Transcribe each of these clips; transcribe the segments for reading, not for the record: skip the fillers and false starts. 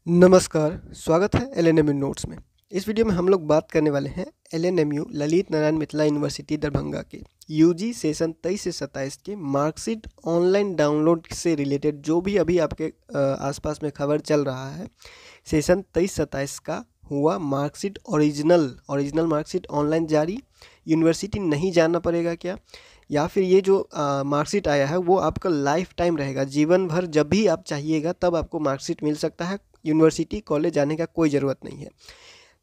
नमस्कार, स्वागत है एलएनएमयू नोट्स में। इस वीडियो में हम लोग बात करने वाले हैं एलएनएमयू ललित नारायण मिथिला यूनिवर्सिटी दरभंगा के यूजी सेशन 23 से 27 के मार्कशीट ऑनलाइन डाउनलोड से रिलेटेड जो भी अभी आपके आसपास में खबर चल रहा है। सेशन 23-27 का हुआ मार्कशीट ओरिजिनल मार्कशीट ऑनलाइन जारी, यूनिवर्सिटी नहीं जाना पड़ेगा क्या, या फिर ये जो मार्कशीट आया है वो आपका लाइफ टाइम रहेगा, जीवन भर जब भी आप चाहिएगा तब आपको मार्कशीट मिल सकता है, यूनिवर्सिटी कॉलेज जाने का कोई ज़रूरत नहीं है।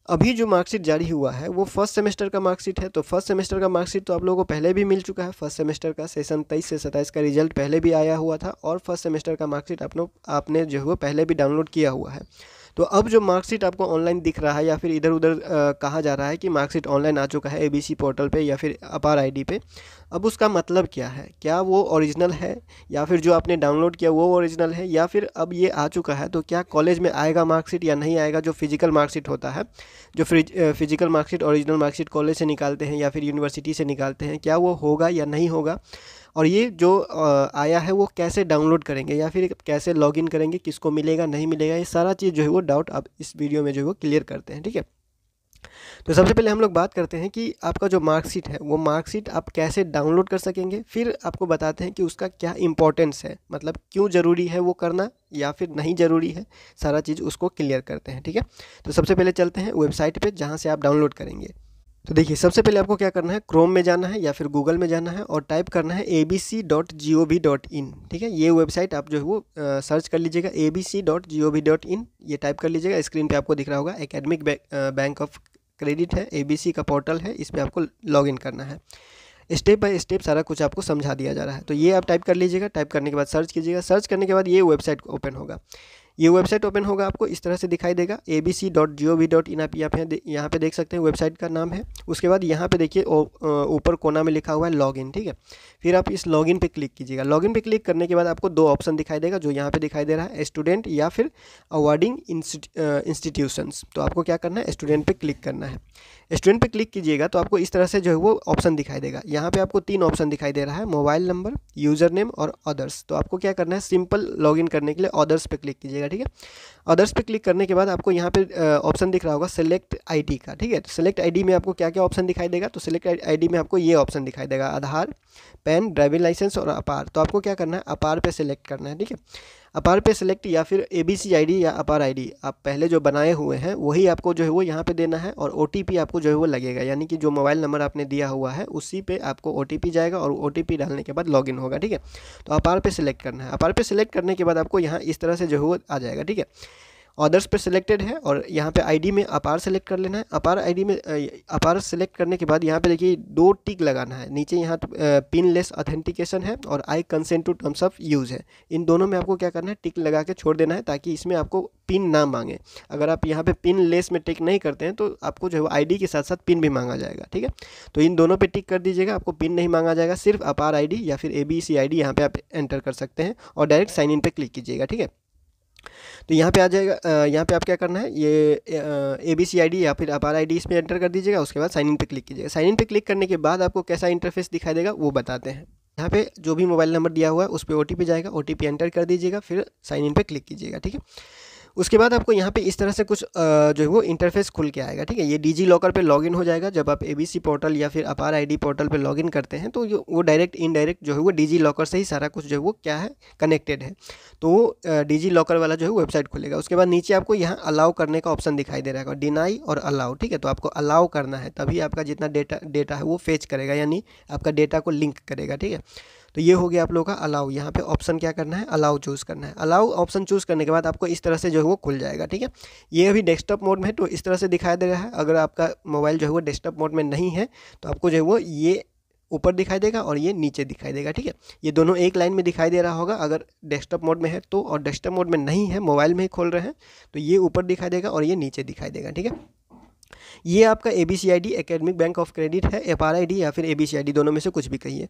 अभी जो मार्कशीट जारी हुआ है वो फर्स्ट सेमेस्टर का मार्कशीट है। तो फर्स्ट सेमेस्टर का मार्कशीट तो आप लोगों को पहले भी मिल चुका है। फर्स्ट सेमेस्टर का सेशन 23 से 27 का रिजल्ट पहले भी आया हुआ था और फर्स्ट सेमेस्टर का मार्कशीट आपने जो है पहले भी डाउनलोड किया हुआ है। तो अब जो मार्कशीट आपको ऑनलाइन दिख रहा है या फिर इधर उधर कहा जा रहा है कि मार्कशीट ऑनलाइन आ चुका है एबीसी पोर्टल पे या फिर अपार आईडी पे, अब उसका मतलब क्या है? क्या वो ओरिजिनल है या फिर जो आपने डाउनलोड किया वो ओरिजिनल है, या फिर अब ये आ चुका है तो क्या कॉलेज में आएगा मार्कशीट या नहीं आएगा? जो फिजिकल मार्कशीट होता है, जो physical marksheet original marksheet college से निकालते हैं या फिर यूनिवर्सिटी से निकालते हैं, क्या वो होगा या नहीं होगा? और ये जो आया है वो कैसे डाउनलोड करेंगे या फिर कैसे लॉगिन करेंगे, किसको मिलेगा नहीं मिलेगा, ये सारा चीज़ जो है वो डाउट आप इस वीडियो में जो है वो क्लियर करते हैं। ठीक है, तो सबसे पहले हम लोग बात करते हैं कि आपका जो मार्कशीट है वो मार्कशीट आप कैसे डाउनलोड कर सकेंगे। फिर आपको बताते हैं कि उसका क्या इंपॉर्टेंस है, मतलब क्यों ज़रूरी है वो करना या फिर नहीं ज़रूरी है, सारा चीज़ उसको क्लियर करते हैं। ठीक है, तो सबसे पहले चलते हैं वेबसाइट पे जहाँ से आप डाउनलोड करेंगे। तो देखिए, सबसे पहले आपको क्या करना है, क्रोम में जाना है या फिर गूगल में जाना है और टाइप करना है abc.gov.in। ठीक है, ये वेबसाइट आप जो है वो सर्च कर लीजिएगा abc.gov.in, ये टाइप कर लीजिएगा। स्क्रीन पे आपको दिख रहा होगा एकेडमिक बैंक ऑफ क्रेडिट है, एबीसी का पोर्टल है, इस पर आपको लॉगिन करना है। स्टेप बाय स्टेप सारा कुछ आपको समझा दिया जा रहा है। तो ये आप टाइप कर लीजिएगा, टाइप करने के बाद सर्च कीजिएगा। सर्च करने के बाद ये वेबसाइट ओपन होगा। ये वेबसाइट ओपन होगा, आपको इस तरह से दिखाई देगा abc.gov.in। आप यहाँ पे देख सकते हैं, वेबसाइट का नाम है। उसके बाद यहाँ पे देखिए ऊपर कोना में लिखा हुआ है लॉगिन। ठीक है, फिर आप इस लॉगिन पे क्लिक कीजिएगा। लॉगिन पे क्लिक करने के बाद आपको दो ऑप्शन दिखाई देगा, जो यहाँ पे दिखाई दे रहा है स्टूडेंट या फिर अवार्डिंग इंस्टीट्यूशंस। तो आपको क्या करना है, स्टूडेंट पे क्लिक करना है। स्टूडेंट पे क्लिक कीजिएगा तो आपको इस तरह से जो है वो ऑप्शन दिखाई देगा। यहाँ पे आपको तीन ऑप्शन दिखाई दे रहा है, मोबाइल नंबर, यूज़र नेम और अदर्स। तो आपको क्या करना है, सिंपल लॉगिन करने के लिए अदर्स पे क्लिक कीजिएगा। ठीक है, अदर्स पे क्लिक करने के बाद आपको यहाँ पे ऑप्शन दिख रहा होगा सेलेक्ट आईडी का। ठीक है, तो सेलेक्ट आईडी में आपको क्या क्या ऑप्शन दिखाई देगा, तो सेलेक्ट आईडी में आपको ये ऑप्शन दिखाई देगा, आधार, पैन, ड्राइविंग लाइसेंस और अपार। तो आपको क्या करना है, अपार पे सेलेक्ट करना है। ठीक है, अपार पे सेलेक्ट या फिर एबीसी आईडी या अपार आईडी आप पहले जो बनाए हुए हैं वही आपको जो है वो यहाँ पे देना है, और ओटीपी आपको जो है वो लगेगा, यानी कि जो मोबाइल नंबर आपने दिया हुआ है उसी पे आपको ओटीपी जाएगा और ओटीपी डालने के बाद लॉगिन होगा। ठीक है, तो अपार पे सेलेक्ट करना है। अपार पे सेलेक्ट करने के बाद आपको यहाँ इस तरह से जो है वो आ जाएगा। ठीक है, अदर्स पे सिलेक्टेड है और यहाँ पे आईडी में अपार सेलेक्ट कर लेना है। अपार आईडी में अपार सेलेक्ट करने के बाद यहाँ पे देखिए दो टिक लगाना है नीचे, यहाँ पिन लेस ऑथेंटिकेशन है और I consent to terms of use है। इन दोनों में आपको क्या करना है, टिक लगा के छोड़ देना है ताकि इसमें आपको पिन ना मांगे। अगर आप यहाँ पे पिन लेस में टिक नहीं करते हैं तो आपको जो है आईडी के साथ साथ पिन भी मांगा जाएगा। ठीक है, तो इन दोनों पे टिक कर दीजिएगा, आपको पिन नहीं मांगा जाएगा, सिर्फ अपार आईडी या फिर एबीसी आईडी यहाँ पे आप एंटर कर सकते हैं और डायरेक्ट साइन इन पे क्लिक कीजिएगा। ठीक है, तो यहाँ पे आ जाएगा। यहाँ पे आप क्या करना है, ये एबीसी आईडी या फिर अपार आईडी इसमें एंटर कर दीजिएगा। उसके बाद साइन इन पे क्लिक कीजिएगा। साइन इन पे क्लिक करने के बाद आपको कैसा इंटरफेस दिखाई देगा वो बताते हैं। यहाँ पे जो भी मोबाइल नंबर दिया हुआ है उस पर ओटीपी जाएगा, ओटीपी एंटर कर दीजिएगा, फिर साइन इन पे क्लिक कीजिएगा। ठीक है, उसके बाद आपको यहाँ पे इस तरह से कुछ जो है वो इंटरफेस खुल के आएगा। ठीक है, ये डिजी लॉकर पे लॉगिन हो जाएगा। जब आप एबीसी पोर्टल या फिर अपार आईडी पोर्टल पे लॉगिन करते हैं तो वो डायरेक्ट इनडायरेक्ट जो है वो डिजी लॉकर से ही सारा कुछ जो है वो क्या है, कनेक्टेड है। तो वो डिजी लॉकर वाला जो है वेबसाइट खुलेगा। उसके बाद नीचे आपको यहाँ अलाउ करने का ऑप्शन दिखाई दे रहा है, डिनाई और अलाउ। ठीक है, तो आपको अलाउ करना है, तभी आपका जितना डेटा है वो फेच करेगा, यानी आपका डेटा को लिंक करेगा। ठीक है, तो ये हो गया आप लोगों का अलाउ। यहाँ पे ऑप्शन क्या करना है, अलाउ चूज़ करना है। अलाउ ऑप्शन चूज़ करने के बाद आपको इस तरह से जो है वो खुल जाएगा। ठीक है, ये अभी डेस्कटॉप मोड में है तो इस तरह से दिखाई दे रहा है। अगर आपका मोबाइल जो है वो डेस्कटॉप मोड में नहीं है तो आपको जो है वो ये ऊपर दिखाई देगा और ये नीचे दिखाई देगा। ठीक है, ये दोनों एक लाइन में दिखाई दे रहा होगा अगर डेस्कटॉप मोड में है तो, और डेस्कटॉप मोड में नहीं है, मोबाइल में ही खोल रहे हैं तो ये ऊपर दिखाई देगा और ये नीचे दिखाई देगा। ठीक है, ये आपका ABCID academic bank of credit है, FRID या फिर ABCID, दोनों में से कुछ भी कहिए।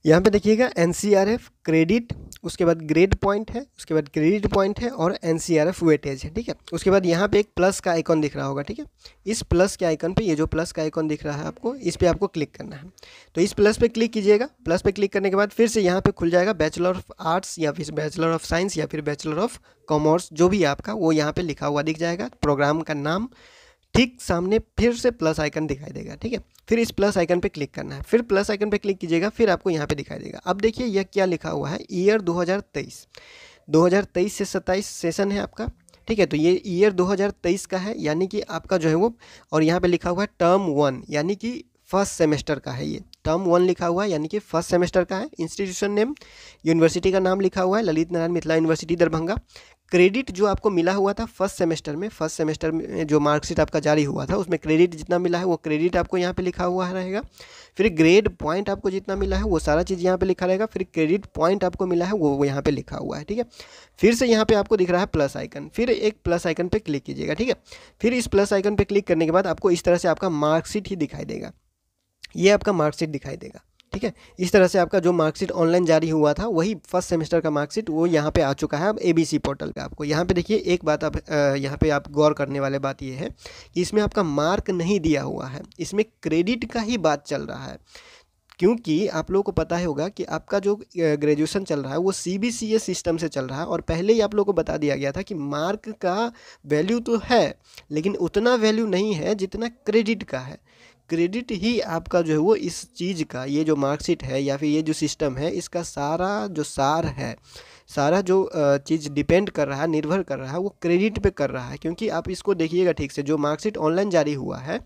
यहाँ पे देखिएगा NCRF क्रेडिट, उसके बाद ग्रेड पॉइंट है, उसके बाद क्रेडिट पॉइंट है और NCRF वेटेज है, ठीक है। उसके बाद यहाँ पे एक प्लस का आइकॉन दिख रहा होगा, ठीक है। इस प्लस के आइकन पे, ये जो प्लस का आइकॉन दिख रहा है आपको, इस पे आपको क्लिक करना है। तो इस प्लस पे क्लिक कीजिएगा। प्लस पे क्लिक करने के बाद फिर से यहाँ पे खुल जाएगा बैचलर ऑफ आर्ट्स या फिर बैचलर ऑफ साइंस या फिर बैचलर ऑफ कॉमर्स, जो भी आपका वो यहाँ पे लिखा हुआ दिख जाएगा, प्रोग्राम का नाम। ठीक सामने फिर से प्लस आइकन दिखाई देगा, ठीक है। फिर इस प्लस आइकन पे क्लिक करना है, फिर प्लस आइकन पे क्लिक कीजिएगा, फिर आपको यहाँ पे दिखाई देगा। अब देखिए यह क्या लिखा हुआ है, ईयर 2023 से 27 सेशन है आपका, ठीक है। तो ये ईयर 2023 का है, यानी कि आपका जो है वो, और यहाँ पे लिखा हुआ है टर्म 1, यानी कि फर्स्ट सेमेस्टर का है। ये टर्म 1 लिखा हुआ है, यानी कि फर्स्ट सेमेस्टर का है। इंस्टीट्यूशन नेम, यूनिवर्सिटी का नाम लिखा हुआ है ललित नारायण मिथिला यूनिवर्सिटी दरभंगा। क्रेडिट जो आपको मिला हुआ था फर्स्ट सेमेस्टर में जो मार्कशीट आपका जारी हुआ था, उसमें क्रेडिट जितना मिला है वो क्रेडिट आपको यहाँ पे लिखा हुआ रहेगा। फिर ग्रेड पॉइंट आपको जितना मिला है वो सारा चीज़ यहाँ पे लिखा रहेगा। फिर क्रेडिट पॉइंट आपको मिला है वो यहाँ पे लिखा हुआ है, ठीक है। फिर से यहाँ पे आपको दिख रहा है प्लस आइकन, फिर एक प्लस आइकन पे क्लिक कीजिएगा, ठीक है। फिर इस प्लस आइकन पे क्लिक करने के बाद आपको इस तरह से आपका मार्कशीट ही दिखाई देगा, ये आपका मार्कशीट दिखाई देगा, ठीक है। इस तरह से आपका जो मार्कशीट ऑनलाइन जारी हुआ था वही फर्स्ट सेमेस्टर का मार्कशीट वो यहाँ पे आ चुका है अब ABC पोर्टल पे आपको। यहाँ पे देखिए एक बात आप यहाँ पे आप गौर करने वाले बात ये है कि इसमें आपका मार्क नहीं दिया हुआ है, इसमें क्रेडिट का ही बात चल रहा है। क्योंकि आप लोगों को पता ही होगा कि आपका जो ग्रेजुएशन चल रहा है वो CBCS सिस्टम से चल रहा है, और पहले ही आप लोगों को बता दिया गया था कि मार्क का वैल्यू तो है लेकिन उतना वैल्यू नहीं है जितना क्रेडिट का है। क्रेडिट ही आपका जो है वो इस चीज़ का, ये जो मार्कशीट है या फिर ये जो सिस्टम है, इसका सारा जो सार है, सारा जो चीज़ डिपेंड कर रहा है, निर्भर कर रहा है, वो क्रेडिट पे कर रहा है। क्योंकि आप इसको देखिएगा ठीक से, जो मार्कशीट ऑनलाइन जारी हुआ है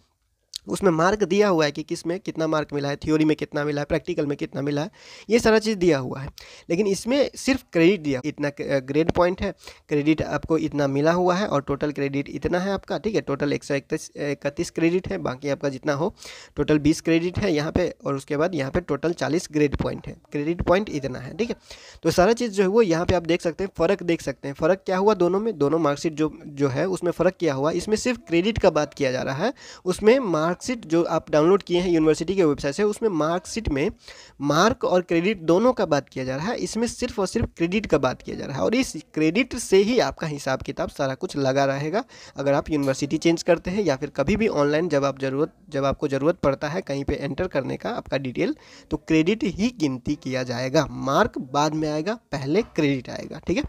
उसमें मार्क दिया हुआ है कि किस में कितना मार्क मिला है, थ्योरी में कितना मिला है, प्रैक्टिकल में कितना मिला है, ये सारा चीज़ दिया हुआ है। लेकिन इसमें सिर्फ क्रेडिट दिया, इतना ग्रेड पॉइंट है, क्रेडिट आपको इतना मिला हुआ है और टोटल क्रेडिट इतना है आपका, ठीक है। टोटल 131 क्रेडिट है, बाकी आपका जितना हो टोटल 20 क्रेडिट है यहाँ पे, और उसके बाद यहाँ पे टोटल 40 ग्रेड पॉइंट है, क्रेडिट पॉइंट इतना है, ठीक है। तो सारा चीज़ जो है वो यहाँ पे आप देख सकते हैं, फ़र्क देख सकते हैं। फ़र्क क्या हुआ दोनों में, दोनों मार्कशीट जो है उसमें फ़र्क क्या हुआ, इसमें सिर्फ क्रेडिट का बात किया जा रहा है, उसमें मार्कशीट जो आप डाउनलोड किए हैं यूनिवर्सिटी के वेबसाइट से, उसमें मार्कशीट में मार्क और क्रेडिट दोनों का बात किया जा रहा है, इसमें सिर्फ और सिर्फ क्रेडिट का बात किया जा रहा है। और इस क्रेडिट से ही आपका हिसाब किताब सारा कुछ लगा रहेगा। अगर आप यूनिवर्सिटी चेंज करते हैं या फिर कभी भी ऑनलाइन जब आपको ज़रूरत पड़ता है कहीं पे एंटर करने का आपका डिटेल, तो क्रेडिट ही गिनती किया जाएगा, मार्क बाद में आएगा, पहले क्रेडिट आएगा, ठीक है।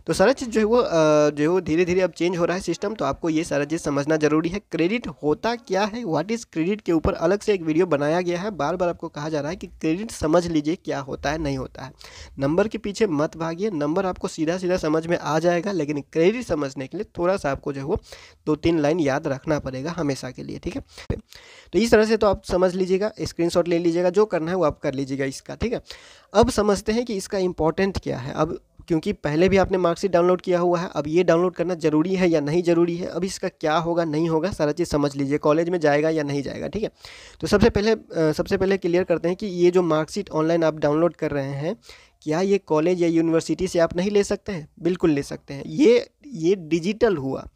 तो सारा चीज़ जो है वो धीरे धीरे अब चेंज हो रहा है सिस्टम, तो आपको ये सारा चीज़ समझना जरूरी है। क्रेडिट होता क्या है, व्हाट इज़ क्रेडिट के ऊपर अलग से एक वीडियो बनाया गया है। बार बार आपको कहा जा रहा है कि क्रेडिट समझ लीजिए क्या होता है, नहीं होता है। नंबर के पीछे मत भागिए, नंबर आपको सीधा सीधा समझ में आ जाएगा, लेकिन क्रेडिट समझने के लिए थोड़ा सा आपको जो है वो 2-3 लाइन याद रखना पड़ेगा हमेशा के लिए, ठीक है। तो इस तरह से तो आप समझ लीजिएगा, स्क्रीनशॉट ले लीजिएगा, जो करना है वो आप कर लीजिएगा इसका, ठीक है। अब समझते हैं कि इसका इंपॉर्टेंट क्या है। अब क्योंकि पहले भी आपने मार्कशीट डाउनलोड किया हुआ है, अब ये डाउनलोड करना ज़रूरी है या नहीं ज़रूरी है, अब इसका क्या होगा नहीं होगा सारा चीज़ समझ लीजिए, कॉलेज में जाएगा या नहीं जाएगा, ठीक है। तो सबसे पहले क्लियर करते हैं कि ये जो मार्कशीट ऑनलाइन आप डाउनलोड कर रहे हैं, क्या ये कॉलेज या यूनिवर्सिटी से आप नहीं ले सकते हैं? बिल्कुल ले सकते हैं। ये डिजिटल हुआ,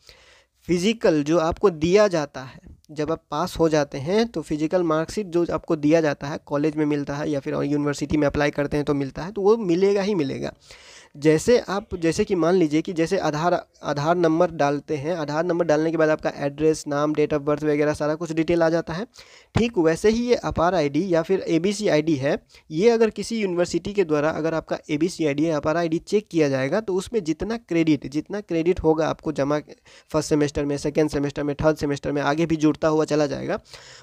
फिज़िकल जो आपको दिया जाता है जब आप पास हो जाते हैं, तो फिजिकल मार्कशीट जो आपको दिया जाता है कॉलेज में मिलता है या फिर यूनिवर्सिटी में अप्लाई करते हैं तो मिलता है, तो वो मिलेगा ही मिलेगा। जैसे कि मान लीजिए कि जैसे आधार नंबर डालते हैं, आधार नंबर डालने के बाद आपका एड्रेस, नाम, डेट ऑफ बर्थ वगैरह सारा कुछ डिटेल आ जाता है, ठीक वैसे ही ये अपार ID या फिर ABCID है। ये अगर किसी यूनिवर्सिटी के द्वारा अगर आपका ABCID या अपार ID चेक किया जाएगा तो उसमें जितना क्रेडिट होगा आपको जमा फर्स्ट सेमेस्टर में, सेकेंड सेमेस्टर में, थर्ड सेमेस्टर में आगे भी जुड़ता हुआ चला जाएगा,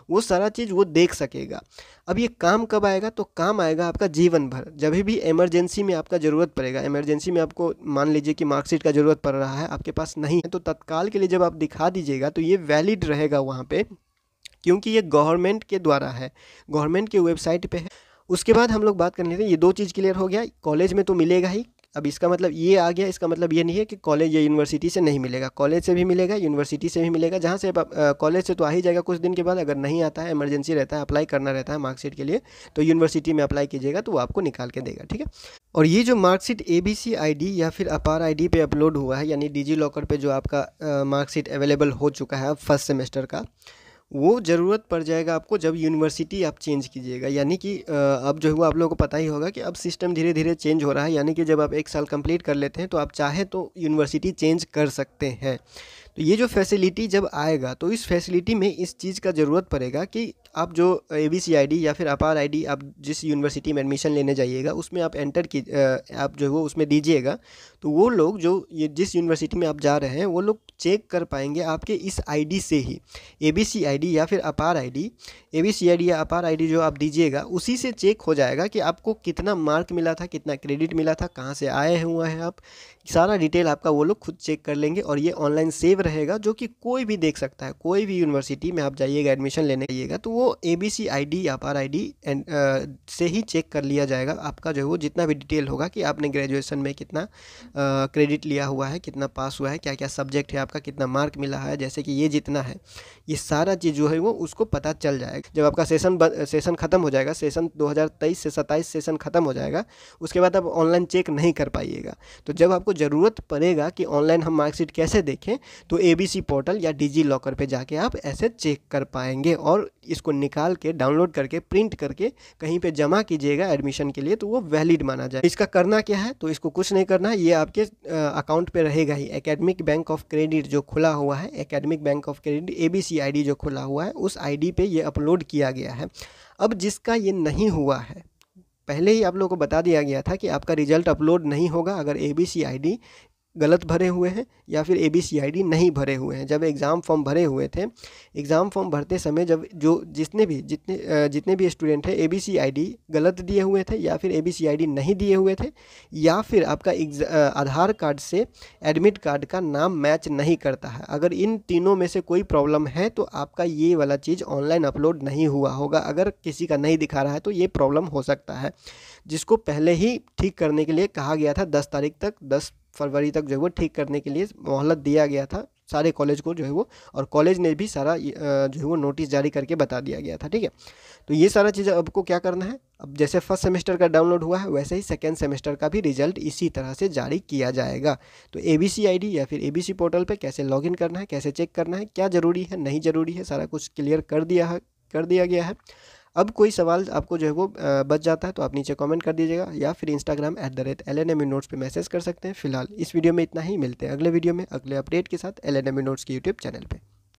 वो सारा चीज़ वो देख सकेगा। अब ये काम कब आएगा? तो काम आएगा आपका जीवन भर, जब भी इमरजेंसी में आपका ज़रूरत पड़ेगा। इमरजेंसी में आपको मान लीजिए कि मार्कशीट का ज़रूरत पड़ रहा है, आपके पास नहीं है, तो तत्काल के लिए जब आप दिखा दीजिएगा तो ये वैलिड रहेगा वहाँ पे, क्योंकि ये गवर्नमेंट के द्वारा है, गवर्नमेंट के वेबसाइट पे है। उसके बाद हम लोग बात करने थे, ये 2 चीज़ क्लियर हो गया, कॉलेज में तो मिलेगा ही, अब इसका मतलब ये आ गया, इसका मतलब ये नहीं है कि कॉलेज या यूनिवर्सिटी से नहीं मिलेगा, कॉलेज से भी मिलेगा, यूनिवर्सिटी से भी मिलेगा। जहाँ से कॉलेज से तो आ ही जाएगा कुछ दिन के बाद, अगर नहीं आता है, इमरजेंसी रहता है, अप्लाई करना रहता है मार्कशीट के लिए, तो यूनिवर्सिटी में अप्लाई कीजिएगा तो वो आपको निकाल के देगा, ठीक है। और ये जो मार्कशीट ABC ID या फिर अपार ID पे अपलोड हुआ है, यानी डिजी लॉकर पे जो आपका मार्कशीट अवेलेबल हो चुका है अब फर्स्ट सेमेस्टर का, वो ज़रूरत पड़ जाएगा आपको जब यूनिवर्सिटी आप चेंज कीजिएगा। यानी कि अब जो है वो आप लोगों को पता ही होगा कि अब सिस्टम धीरे धीरे चेंज हो रहा है, यानी कि जब आप 1 साल कंप्लीट कर लेते हैं तो आप चाहे तो यूनिवर्सिटी चेंज कर सकते हैं। तो ये जो फैसिलिटी जब आएगा तो इस फैसिलिटी में इस चीज़ का ज़रूरत पड़ेगा कि आप जो ABC ID या फिर अपार ID आप जिस यूनिवर्सिटी में एडमिशन लेने जाइएगा उसमें आप एंटर की आप जो है वो उसमें दीजिएगा, तो वो लोग जो ये जिस यूनिवर्सिटी में आप जा रहे हैं वो लोग चेक कर पाएंगे आपके इस ID से ही। ABC ID या फिर अपार ID, ABC ID या अपार ID जो आप दीजिएगा उसी से चेक हो जाएगा कि आपको कितना मार्क मिला था, कितना क्रेडिट मिला था, कहाँ से आए हुए हैं आप, सारा डिटेल आपका वो लोग खुद चेक कर लेंगे। और ये ऑनलाइन सेव रहेगा जो कि कोई भी देख सकता है। कोई भी यूनिवर्सिटी में आप जाइएगा एडमिशन लेने जाइएगा तो वो ABC ID या अपार ID से ही चेक कर लिया जाएगा आपका जो है वो जितना भी डिटेल होगा कि आपने ग्रेजुएशन में कितना क्रेडिट लिया हुआ है, कितना पास हुआ है, क्या क्या सब्जेक्ट है आपका, कितना मार्क मिला है, जैसे कि ये जितना है, ये सारा चीज़ जो है वो उसको पता चल जाएगा। जब आपका सेशन ख़त्म हो जाएगा, सेशन 2023 से 27 सेशन ख़त्म हो जाएगा, उसके बाद आप ऑनलाइन चेक नहीं कर पाइएगा। तो जब आपको ज़रूरत पड़ेगा कि ऑनलाइन हम मार्कशीट कैसे देखें, तो ABC पोर्टल या डिजी लॉकर पे जाके आप ऐसे चेक कर पाएंगे और इसको निकाल के डाउनलोड करके प्रिंट करके कहीं पे जमा कीजिएगा एडमिशन के लिए, तो वो वैलिड माना जाए। इसका करना क्या है, तो इसको कुछ नहीं करना है, ये आपके अकाउंट पे रहेगा ही। एकेडमिक बैंक ऑफ क्रेडिट जो खुला हुआ है, academic bank of credit ABC ID जो खुला हुआ है, उस ID पे ये अपलोड किया गया है। अब जिसका ये नहीं हुआ है, पहले ही आप लोगों को बता दिया गया था कि आपका रिजल्ट अपलोड नहीं होगा अगर ABC ID गलत भरे हुए हैं या फिर ABC ID नहीं भरे हुए हैं। जब एग्ज़ाम फॉर्म भरे हुए थे, एग्ज़ाम फॉर्म भरते समय जब जो जितने भी स्टूडेंट हैं ABC ID गलत दिए हुए थे या फिर ABC ID नहीं दिए हुए थे, या फिर आपका आधार कार्ड से एडमिट कार्ड का नाम मैच नहीं करता है, अगर इन तीनों में से कोई प्रॉब्लम है तो आपका ये वाला चीज़ ऑनलाइन अपलोड नहीं हुआ होगा। अगर किसी का नहीं दिखा रहा है तो ये प्रॉब्लम हो सकता है, जिसको पहले ही ठीक करने के लिए कहा गया था 10 तारीख तक, 10 फरवरी तक जो है वो ठीक करने के लिए मोहलत दिया गया था सारे कॉलेज को जो है वो, और कॉलेज ने भी सारा जो है वो नोटिस जारी करके बता दिया गया था, ठीक है। तो ये सारा चीज़ आपको क्या करना है, अब जैसे फर्स्ट सेमेस्टर का डाउनलोड हुआ है वैसे ही सेकेंड सेमेस्टर का भी रिजल्ट इसी तरह से जारी किया जाएगा। तो ABC ID या फिर ABC पोर्टल पे कैसे लॉगिन करना है, कैसे चेक करना है, क्या ज़रूरी है नहीं ज़रूरी है, सारा कुछ क्लियर कर दिया गया है। अब कोई सवाल आपको जो है वो बच जाता है तो आप नीचे कमेंट कर दीजिएगा या फिर Instagram @LNMU Notes पे मैसेज कर सकते हैं। फिलहाल इस वीडियो में इतना ही, मिलते हैं अगले वीडियो में अगले अपडेट के साथ LNMU Notes की यूट्यूब चैनल पे।